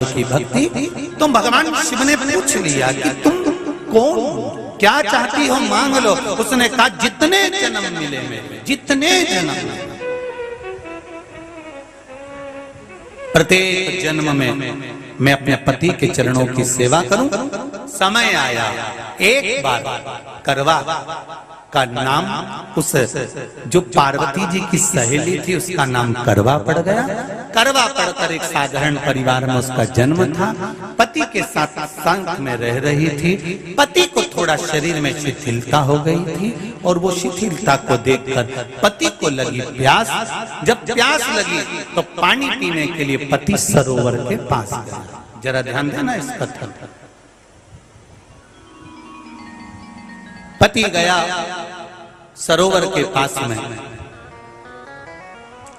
की भक्ति। तो भगवान शिव ने पूछ लिया कि तुम कौन, क्या चाहती हो मांग लो। उसने कहा जितने जन्म मिले मेरे, जितने जन्म, प्रत्येक जन्म में मैं अपने पति के चरणों की सेवा करूं। समय आया, एक बार करवा का नाम, उस जो पार्वती जी की सहेली थी उसका नाम करवा पड़ गया। करवा पड़कर एक साधारण परिवार में उसका जन्म था। पति के साथ संग में रह रही थी। पति को थोड़ा शरीर में शिथिलता हो गई थी और वो शिथिलता को देखकर पति को लगी प्यास। जब प्यास लगी तो पानी पीने के लिए पति सरोवर के पास गया। जरा ध्यान देना इस कथन पर। पति गया सरोवर के पास में।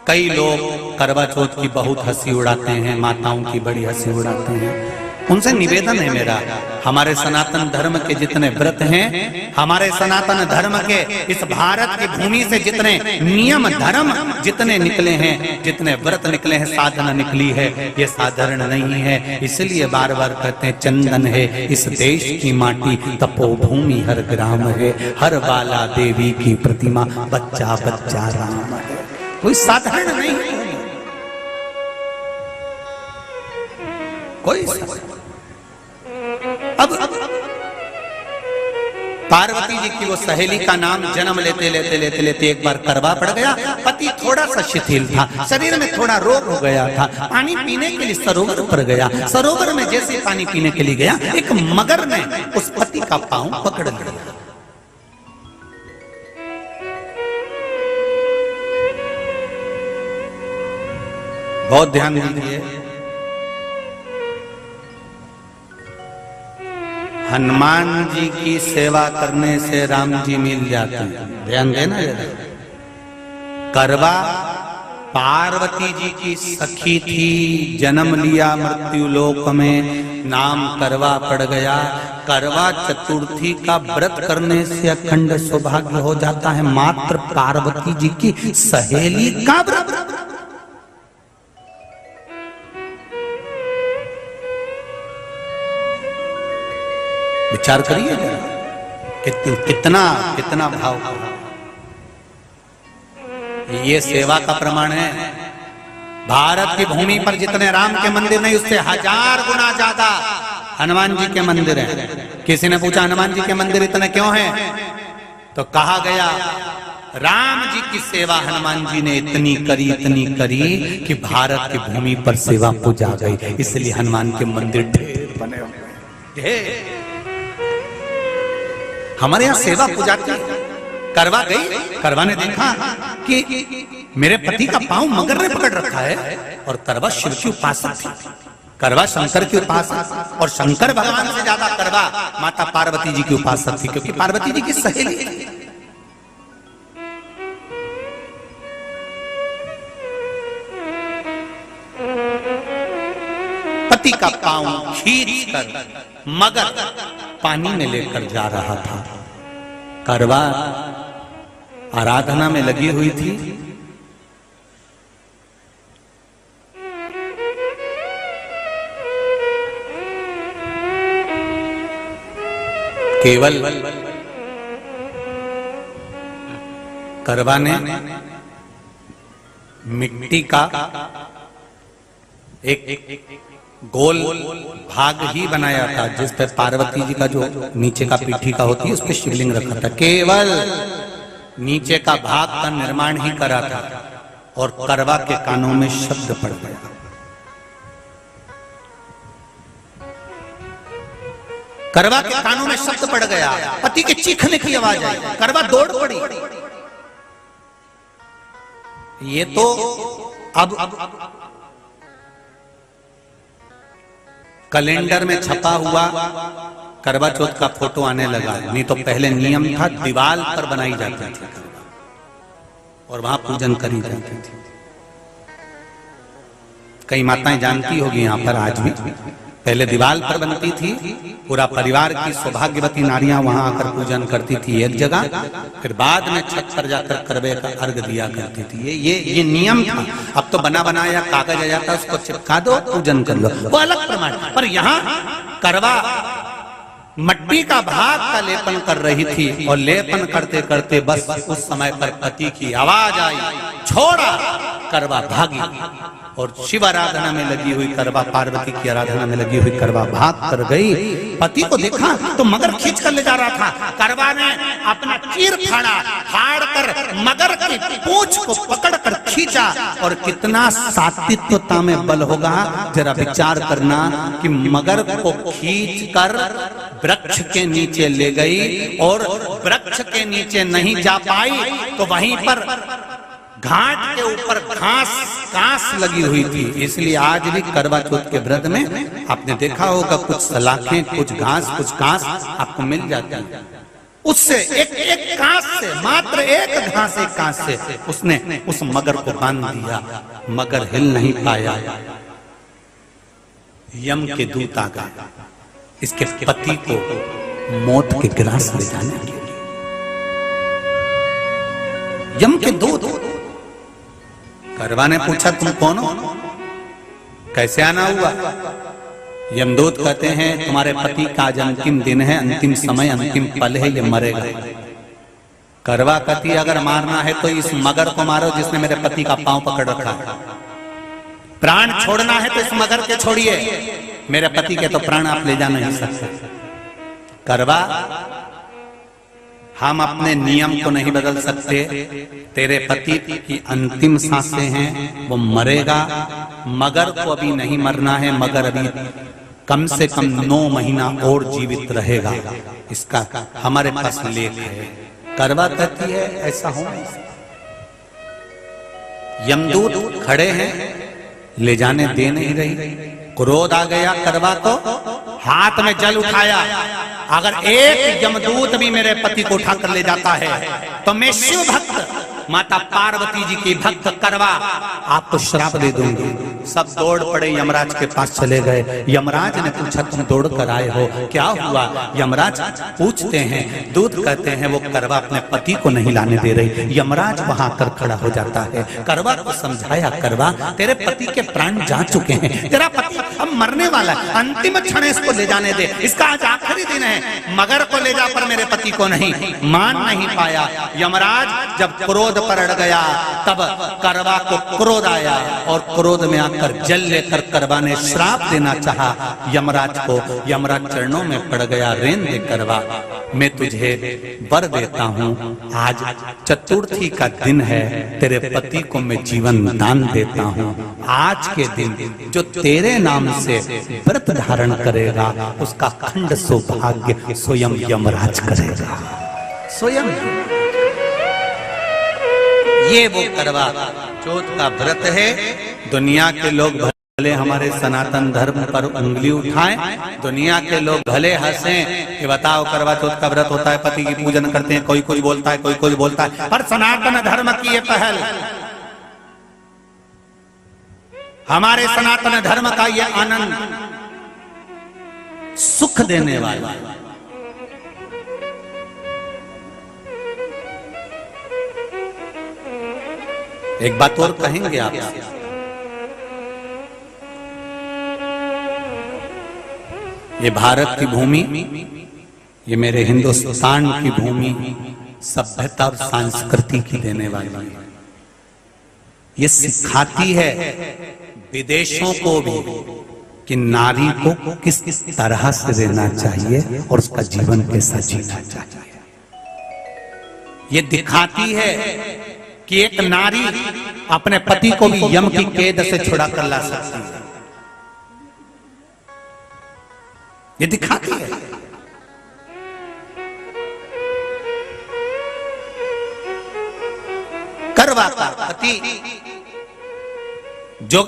कई लोग करवा चौथ की बहुत हंसी उड़ाते हैं, माताओं की बड़ी हंसी उड़ाते हैं। उनसे निवेदन है मेरा, हमारे सनातन धर्म के जितने व्रत हैं, हमारे सनातन धर्म के इस भारत की भूमि से जितने नियम धर्म जितने निकले हैं, जितने व्रत निकले हैं, साधना निकली है, ये साधारण नहीं है। इसलिए बार बार कहते हैं चंदन है इस देश की माटी, तपोभूमि हर ग्राम है, हर बाला देवी की प्रतिमा, बच्चा बच्चा राम है। कोई साधारण नहीं, कोई अब पार्वती जी की वो सहेली का नाम जन्म लेते लेते लेते लेते एक बार करवा पड़ गया। पति थोड़ा सा शिथिल था, शरीर में थोड़ा रोग हो गया था। पानी पीने के लिए सरोवर पर गया। सरोवर में जैसे पानी पीने के लिए गया, एक मगर ने उस पति का पांव पकड़ लिया। बहुत ध्यान दीजिए, हनुमान जी की सेवा करने से राम जी मिल जाते हैं। ध्यान देना जरा। करवा पार्वती जी की सखी थी, जन्म लिया मृत्यु लोक में, नाम करवा पड़ गया। करवा चतुर्थी का व्रत करने से अखंड सौभाग्य हो जाता है। मात्र पार्वती जी की सहेली का व्रत। विचार करिए कितना कितना भाव। ये सेवा का प्रमाण है। भारत की भूमि पर जितने राम के मंदिर नहीं, उससे 1000 गुना ज्यादा हनुमान जी के मंदिर हैं। किसी ने पूछा हनुमान जी के मंदिर इतने क्यों हैं, तो कहा गया राम जी की सेवा हनुमान जी ने इतनी करी कि भारत की भूमि पर सेवा पूजा गई। इसलिए हनुमान के मंदिर ढेर बने हुए ढेर। हमारे यहाँ सेवा पूजा की। करवा गई, करवा ने देखा कि मेरे पति का पांव मगर ने पकड़ रखा है, और करवा शिव की उपासक थी। करवा शंकर की उपासक, और शंकर भगवान से ज्यादा करवा माता पार्वती जी की उपासक थी, क्योंकि पार्वती जी की सहेली थी। पति का पांव खींचकर मगर पानी में लेकर जा रहा था। करवा आराधना में लगी हुई थी। केवल करवा ने मिट्टी का एक गोल भाग ही बनाया था, जिस पर पार्वती जी का जो नीचे का पीठी का होती है उस पर शिवलिंग रखा था। केवल नीचे का भाग का निर्माण ही करा था, और करवा के कानों में शब्द पड़ गया। करवा के कानों में शब्द पड़ गया, पति के चीखने की आवाज आई। करवा दौड़ पड़ी। ये तो अब कैलेंडर में छपा हुआ करवा चौथ का फोटो आने लगा। नहीं तो पहले नियम था, दीवार पर बनाई जाती थी और वहां पूजन करी जाती थी। कई माताएं जानती होगी यहाँ पर आज भी पहले दीवार पर बनती थी, पूरा परिवार की सौभाग्यवती नारियां वहां आकर पूजन करती थी एक जगह, फिर बाद में छत पर जाकर करवे का अर्घ दिया करती थी। ये नियम था। अब तो बना बनाया कागज आ जाता, उसको चिपका दो, पूजन कर लो, वो अलग प्रमाण। पर यहाँ करवा मट्टी का भाग का लेपन कर रही थी, और लेपन करते करते बस उस समय पर पति की आवाज आई, छोड़ा, करवा भागी। और शिव आराधना में लगी हुई करवा, पार्वती की आराधना में लगी हुई करवा भाग कर गई। पति को देखा तो मगर खींच कर ले जा रहा था। करवा ने अपना चीर फाड़ कर मगर की पूंछ को पकड़ कर खींचा। और कितना सात्विकता में बल होगा, जरा विचार करना कि मगर को खींच कर वृक्ष के नीचे ले गई, और वृक्ष के नीचे नहीं जा पाई तो वहीं पर घाट के ऊपर घास लगी हुई थी। इसलिए आज भी करवा चौथ के व्रत में आपने देखा होगा कुछ सलाखें, कुछ घास आपको मिल जाती है। उससे एक घास से, मात्र एक घास, एक घास से उसने उस मगर को बांध दिया। मगर हिल नहीं पाया। यम के दूत आ गए इसके पति को मौत के ग्रास ले जाने के लिए। यम के दूत। करवा ने पूछा, तुम कौन हो, कैसे आना हुआ? यमदूत कहते हैं, तुम्हारे पति का आज अंतिम दिन है, अंतिम समय, अंतिम पल है, ये मरेगा। करवा कहती, अगर मारना है तो इस मगर को मारो जिसने मेरे पति का पांव पकड़ रखा है। प्राण छोड़ना है तो इस मगर के छोड़िए, मेरे पति के तो प्राण आप ले जा नहीं सकते। करवा, हम अपने नियम को नहीं बदल सकते। तेरे पति की अंतिम सांसें हैं, वो मरेगा। मगर को अभी नहीं मरना है, मगर अभी कम से कम 9 महीना और जीवित रहेगा। इसका हमारे पास लेख है। करवा कहती है, ऐसा हो नहीं सकता। यमदूत खड़े हैं, ले जाने दे नहीं रही। क्रोध आ गया करवा को, हाथ में जल उठाया, अगर एक यमदूत भी मेरे पति को उठाकर ले जाता है तो मैं शिव भक्त माता पार्वती जी की भक्त करवा आपको श्राप दे दूंगी। सब दौड़ पड़े, यमराज के पास चले गए। यमराज ने पूछा, तुम दौड़ कर आए हो, क्या हुआ? यमराज पूछते हैं, दूत कहते हैं, वो करवा अपने पति को नहीं लाने दे रही। यमराज वहां कर खड़ा हो जाता है। करवा को समझाया, करवा तेरे पति के प्राण जा चुके हैं, तेरा पति अब मरने वाला है, अंतिम क्षण इसको ले जाने दे, इसका आज आखिरी दिन है। मगर को ले जा पर मेरे पति को नहीं। मान नहीं पाया। यमराज जब क्रोध पर अड़ गया, तब करवा को क्रोध आया, और क्रोध में आकर जल लेकर करवा ने श्राप देना चाहा यमराज को। यमराज चरणों में पड़ गया, रेन दे करवा, मैं तुझे वर देता हूँ, आज चतुर्थी का दिन है, तेरे पति को मैं जीवन दान देता हूँ। आज के दिन जो तेरे नाम से व्रत धारण करेगा, उसका खंड सौभाग्य स्वयं यमराज करेगा। स्वयं ये वो करवा चौथ का व्रत है। दुनिया के लोग भले हमारे सनातन धर्म पर उंगली उठाएं, दुनिया के लोग भले हंसें कि बताओ करवा चौथ का व्रत होता है, पति की पूजन करते हैं, कोई कुछ बोलता है, कोई कुछ बोलता है, पर सनातन धर्म की ये पहल, हमारे सनातन धर्म का ये आनंद सुख देने वाला। एक बात और कहेंगे आपसे, ये भारत की भूमि, ये मेरे हिंदुस्तान की भूमि सभ्यता और संस्कृति की देने वाली है। ये सिखाती है विदेशों को भी कि नारी को किस तरह से रहना चाहिए और उसका जीवन कैसा जीना चाहिए। ये दिखाती है कि एक नारी अपने पति को भी यम की कैद से छुड़ा कर ला सकती है। ये दिखाती है। करवा का पति जो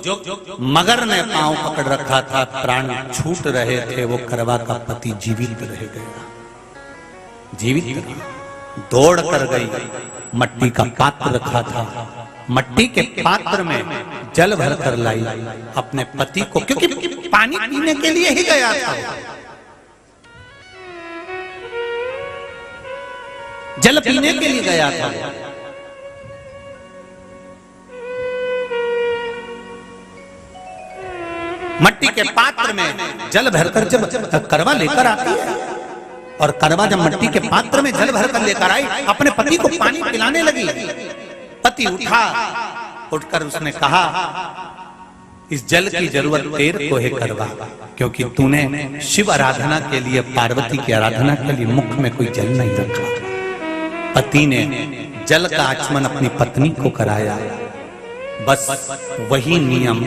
मगर ने पांव पकड़ रखा था, प्राण छूट रहे थे, वो करवा का पति जीवित रह गया। जीवित दौड़ कर गई, मट्टी का पात्र रखा था, मट्टी के पात्र में जल भर कर लाई अपने पति को, क्योंकि पानी पीने के लिए ही गया था, जल पीने के लिए गया था। मट्टी के पात्र में जल भरकर जब करवा लेकर आती है, और करवा जब मट्टी के पात्र में जल भरकर लेकर आई, अपने पति को पानी पिलाने लगी। पति उठा, उठकर उसने कहा, इस जल की जरूरत तेरे को है करवा, क्योंकि तूने शिव आराधना के लिए, पार्वती की आराधना के लिए मुख में कोई जल नहीं रखा। पति ने जल का आचमन अपनी पत्नी को कराया। बस वही नियम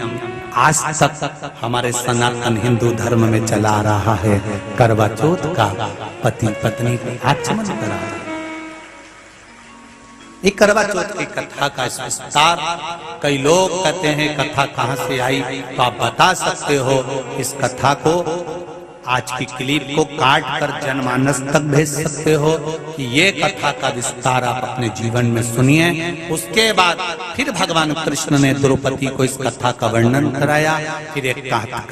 आज तक हमारे सनातन हिंदू धर्म में चला आ रहा है। करवा चौथ का पति पत्नी को आचमन करा। ये करवा चौथ की कथा का विस्तार, कई लोग कहते हैं कथा कहां से आई, तो आप बता सकते हो। इस कथा को, आज की क्लिप को काट कर जनमानस तक भेज सकते हो कि ये कथा का विस्तार आप अपने जीवन में सुनिए। उसके बाद फिर भगवान कृष्ण ने द्रौपदी को इस कथा का वर्णन कराया। फिर एक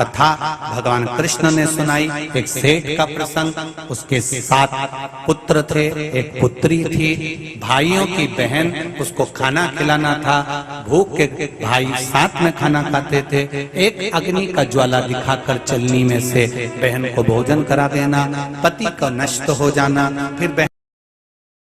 कथा भगवान कृष्ण ने सुनाई, एक सेठ का प्रसंग। उसके 7 पुत्र थे, एक पुत्री थी। भाइयों की बहन, उसको खाना खिलाना था। भूख के भाई साथ में खाना खाते थे। एक अग्नि का ज्वाला दिखाकर चलनी में से बहन को भोजन करा देना, पति का नष्ट हो जाना, फिर